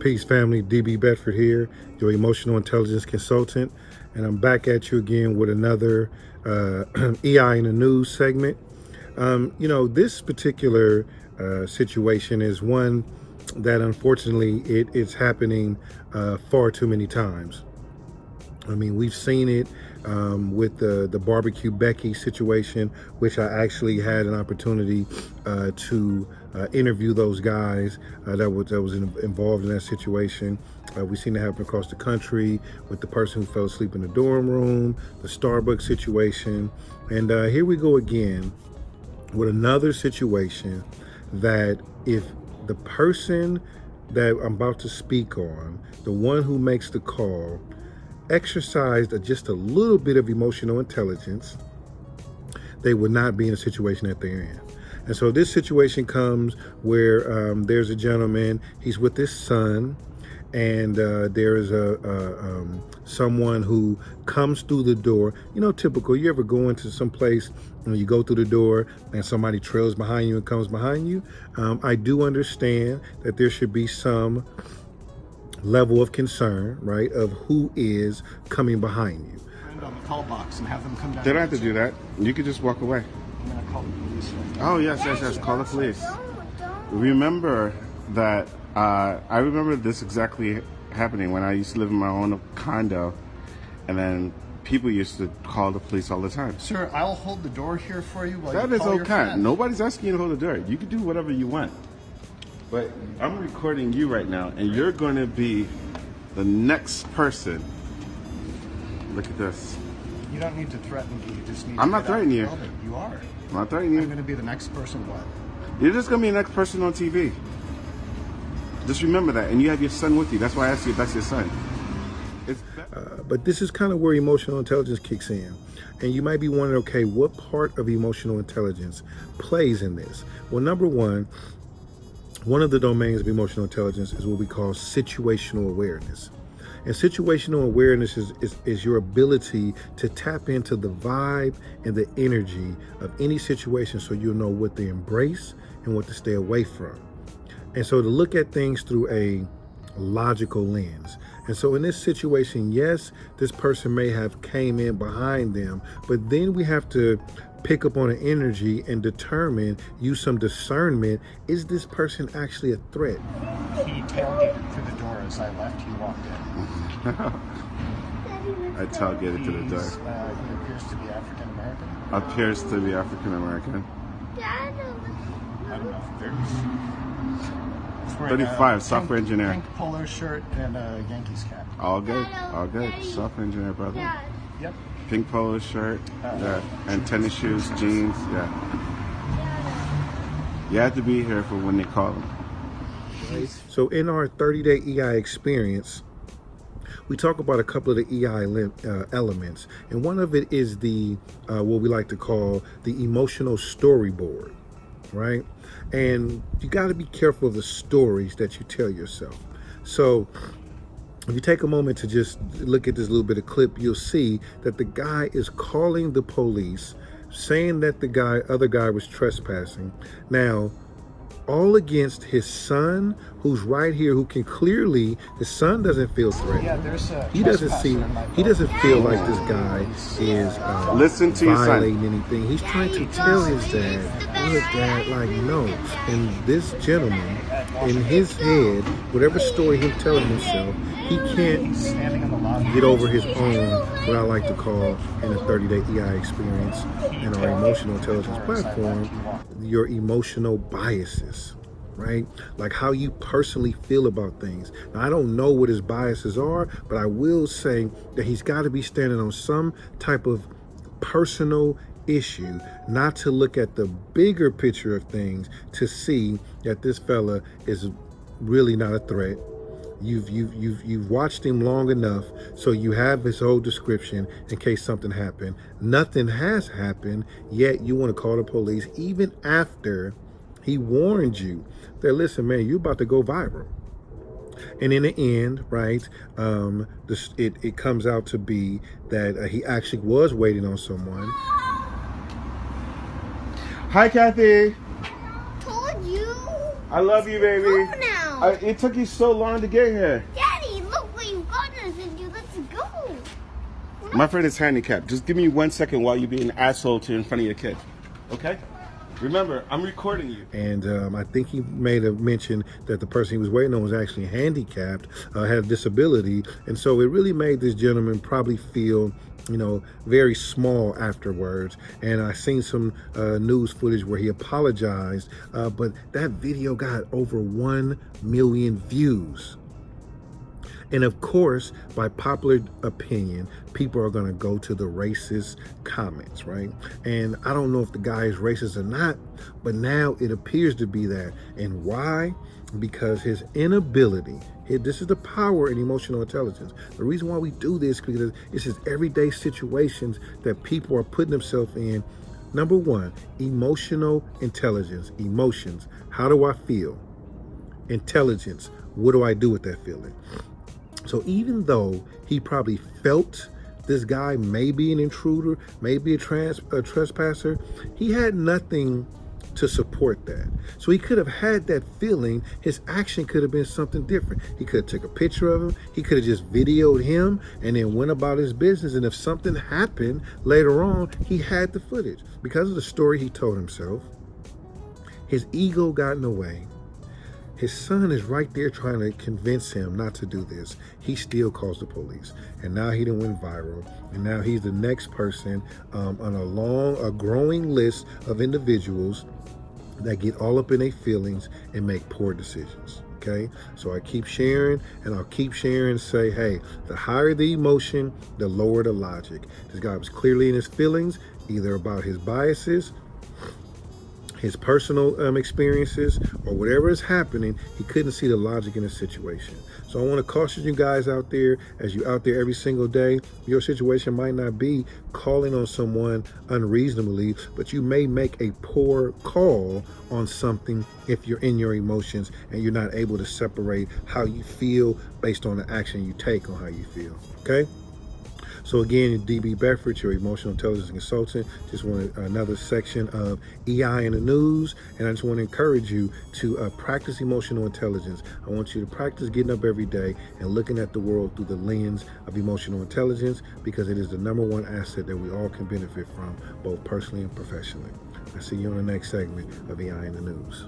Peace family, DB Bedford here, your emotional intelligence consultant, and I'm back at you again with another EI in the news segment. This particular situation is one that unfortunately it's happening far too many times. I mean, we've seen it with the barbecue Becky situation, which I actually had an opportunity to interview those guys that was involved in that situation. We've seen it happen across the country with the person who fell asleep in the dorm room, the Starbucks situation, and here we go again with another situation that if the person that I'm about to speak on, the one who makes the call, exercised just a little bit of emotional intelligence, they would not be in a situation that they're in. And so this situation comes where there's a gentleman, he's with his son, and there is someone who comes through the door. You know, typical, you ever go into some place and you go through the door and somebody trails behind you and comes behind you? I do understand that there should be some level of concern, right, of who is coming behind you. On the call box and have them come down. They don't have to do that. You could just walk away. I'm gonna call the police. Oh yes. Call the police. Remember that. I remember this exactly happening when I used to live in my own condo, and then people used to call the police all the time. Sir, I'll hold the door here for you while That you is call your okay. friend. Nobody's asking you to hold the door. You can do whatever you want. But I'm recording you right now, and you're going to be the next person. Look at this. You don't need to threaten me. You just need I'm to not get out threatening of the you. building. You are. I'm not threatening I'm you. going to be the next person. What? You're just going to be the next person on TV. Just remember that. And you have your son with you. That's why I asked you if that's your son. But this is kind of where emotional intelligence kicks in. And you might be wondering, okay, what part of emotional intelligence plays in this? Well, number one of the domains of emotional intelligence is what we call situational awareness. And situational awareness is your ability to tap into the vibe and the energy of any situation so you'll know what to embrace and what to stay away from. And so to look at things through a logical lens. And so in this situation, yes, this person may have came in behind them, but then we have to pick up on an energy and determine, use some discernment, is this person actually a threat? He tailgated through the door as I left. He walked in. I tailgated to the door. He appears to be African American. Appears to be African American. I don't know if there's 35, software engineer. Pink polo shirt and a Yankees cap. All good. Software engineer, brother. Yep. Pink polo shirt, and tennis shoes, jeans, yeah. You have to be here for when they call them. So in our 30-day EI experience, we talk about a couple of the EI elements. And one of it is the, what we like to call the emotional storyboard, right? And you got to be careful of the stories that you tell yourself. So if you take a moment to just look at this little bit of clip, you'll see that the guy is calling the police, saying that the other guy was trespassing. Now, all against his son, who's right here, who can clearly, his son doesn't feel threatened. Yeah, there's a He doesn't feel like this guy is Listen to your son. violating anything. He's trying to tell his dad, look, Dad, like, no. And this gentleman, in his head, whatever story he's telling himself, he can't get over his own, what I like to call, in a 30-day EI experience, in our emotional intelligence platform, your emotional biases, right? Like how you personally feel about things. Now, I don't know what his biases are, but I will say that he's got to be standing on some type of personal issue, not to look at the bigger picture of things to see that this fella is really not a threat. You've watched him long enough, so you have his whole description in case something happened. Nothing has happened, yet you want to call the police even after he warned you that, listen, man, you're about to go viral. And in the end, right, it comes out to be that he actually was waiting on someone. Hi, Kathy. Told you. I love you, baby. Go now. It took you so long to get here. Daddy, look what you've gotten us into. Let's go. My friend is handicapped. Just give me 1 second while you be an asshole to in front of your kid. Okay? Remember, I'm recording you. And I think he made a mention that the person he was waiting on was actually handicapped, had a disability. And so it really made this gentleman probably feel, you know, very small afterwards. And I seen some news footage where he apologized, but that video got over 1 million views. And of course, by popular opinion, people are going to go to the racist comments, right? And I don't know if the guy is racist or not, but now it appears to be that. And why? Because his inability, this is the power in emotional intelligence. The reason why we do this is because it's his everyday situations that people are putting themselves in. Number one, emotional intelligence, emotions. How do I feel? Intelligence. What do I do with that feeling? So even though he probably felt this guy may be an intruder, maybe a trespasser, he had nothing to support that. So he could have had that feeling. His action could have been something different. He could have took a picture of him. He could have just videoed him and then went about his business. And if something happened later on, he had the footage. Because of the story he told himself, his ego got in the way. His son is right there trying to convince him not to do this. He still calls the police. And now he done went viral. And now he's the next person on a growing list of individuals that get all up in their feelings and make poor decisions. Okay? So I keep sharing and I'll keep sharing and say, hey, the higher the emotion, the lower the logic. This guy was clearly in his feelings, either about his biases, his personal experiences, or whatever is happening. He couldn't see the logic in the situation. So I want to caution you guys out there, as you out there every single day, your situation might not be calling on someone unreasonably, but you may make a poor call on something if you're in your emotions and you're not able to separate how you feel based on the action you take on how you feel. Okay? So again, DB Bedford, your emotional intelligence consultant. Just wanted another section of EI in the news. And I just want to encourage you to practice emotional intelligence. I want you to practice getting up every day and looking at the world through the lens of emotional intelligence, because it is the #1 asset that we all can benefit from, both personally and professionally. I'll see you on the next segment of EI in the news.